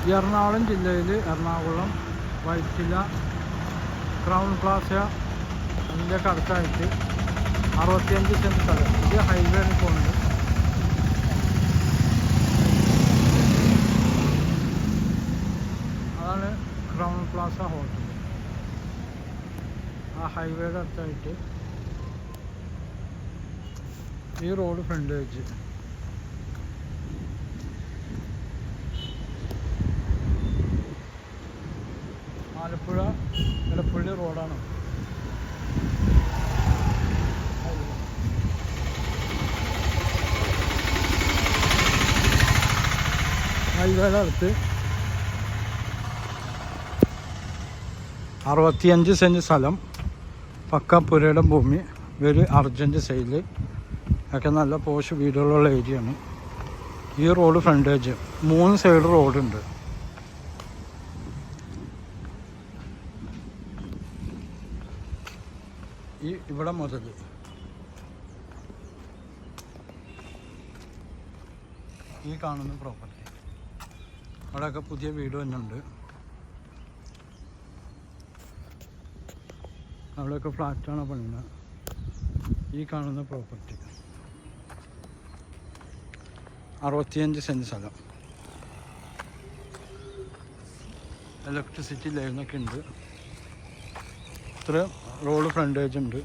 എറണാകുളം ജില്ലയിൽ Ernakulam Vyttila crown Plaza അതിൻ്റെയൊക്കെ അടുത്തായിട്ട് 65 സെൻറ്റ് സ്ഥലം. ഇത് ഹൈവേയിൽ പോകുന്നുണ്ട്. അതാണ് ക്രൗൺ പ്ലാസ ഹോട്ടൽ. ആ ഹൈവേയുടെ അടുത്തായിട്ട് ഈ റോഡ് ഫ്രണ്ടേജ്. ആലപ്പുഴ എടപ്പള്ളി റോഡാണ്. ഹൈവേയുടെ അടുത്ത് 65 സെൻറ്റ് സ്ഥലം, പക്ക പുരയുടെ ഭൂമി, വെരി അർജൻറ്റ് സെയില് ഒക്കെ നല്ല പോഷ് വീടുകളുള്ള ഏരിയയാണ്. ഈ റോഡ് ഫ്രണ്ടേജ് 3 സൈഡ് റോഡുണ്ട്. ഇവിടെ മുതൽ ഈ കാണുന്ന പ്രോപ്പർട്ടി, അവിടെയൊക്കെ പുതിയ വീട് തന്നെയുണ്ട്. അവിടെയൊക്കെ ഫ്ലാറ്റാണ് പണിയുന്നത്. ഈ കാണുന്ന പ്രോപ്പർട്ടി 65 സെൻറ്റ് സ്ഥലം, ഇലക്ട്രിസിറ്റി ലൈനൊക്കെ ഉണ്ട്. ഇത്ര റോഡ് ഫ്രണ്ടേജ് ഉണ്ട്.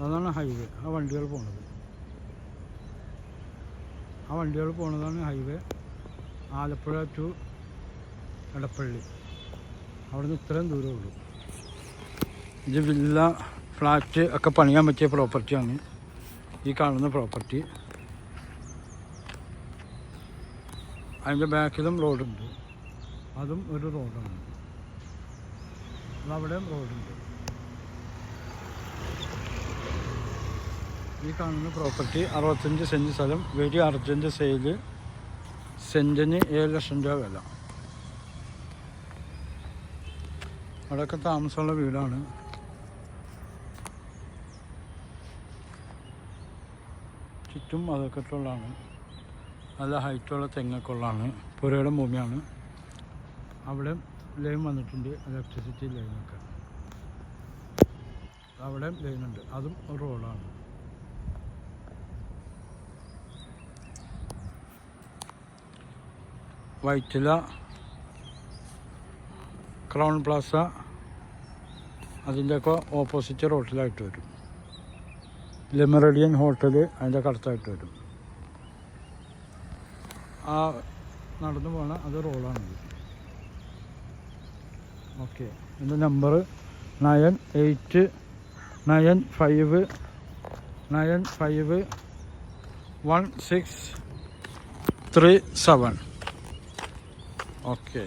അതാണ് ഹൈവേ. ആ വണ്ടികൾ പോണതാണ് ഹൈവേ. ആലപ്പുഴ ടു എടപ്പള്ളി, അവിടുന്ന് ഇത്രയും ദൂരമേ ഉള്ളൂ. ഇത് വില്ല ഫ്ലാറ്റ് ഒക്കെ പണിയാൻ പറ്റിയ പ്രോപ്പർട്ടിയാണ് ഈ കാണുന്ന പ്രോപ്പർട്ടി. അതിൻ്റെ ബാക്കിലും റോഡുണ്ട്. അതും ഒരു റോഡാണ്. അതവിടെയും റോഡുണ്ട്. ഈ കാണുന്ന പ്രോപ്പർട്ടി 65 സെൻറ്റ് സ്ഥലം, വെരി അർജൻറ്റ് സെയില്. സെൻറ്റിന് 7 ലക്ഷം രൂപ വില. അവിടെയൊക്കെ താമസമുള്ള വീടാണ്. ചുറ്റും അതൊക്കെ ഉള്ളതാണ്. നല്ല ഹൈറ്റുള്ള തെങ്ങൊക്കെ ഉള്ളതാണ്. പുരയുടെ ഭൂമിയാണ്. അവിടെ ലൈൻ വന്നിട്ടുണ്ട്, ഇലക്ട്രിസിറ്റി ലൈനൊക്കെ. അവിടെ ലൈനുണ്ട്. അതും ഒരു റോഡാണ്. വൈറ്റില ക്രൗൺ പ്ലാസ അതിൻ്റെയൊക്കെ ഓപ്പോസിറ്റ് റോഡിലായിട്ട് വരും. ലെമറഡിയൻ ഹോട്ടൽ അതിൻ്റെ അടുത്തായിട്ട് വരും. ആ നടന്നു പോകണ അത് റോഡാണ്. ഓക്കെ, എൻ്റെ നമ്പർ 98951637. ഓക്കെ.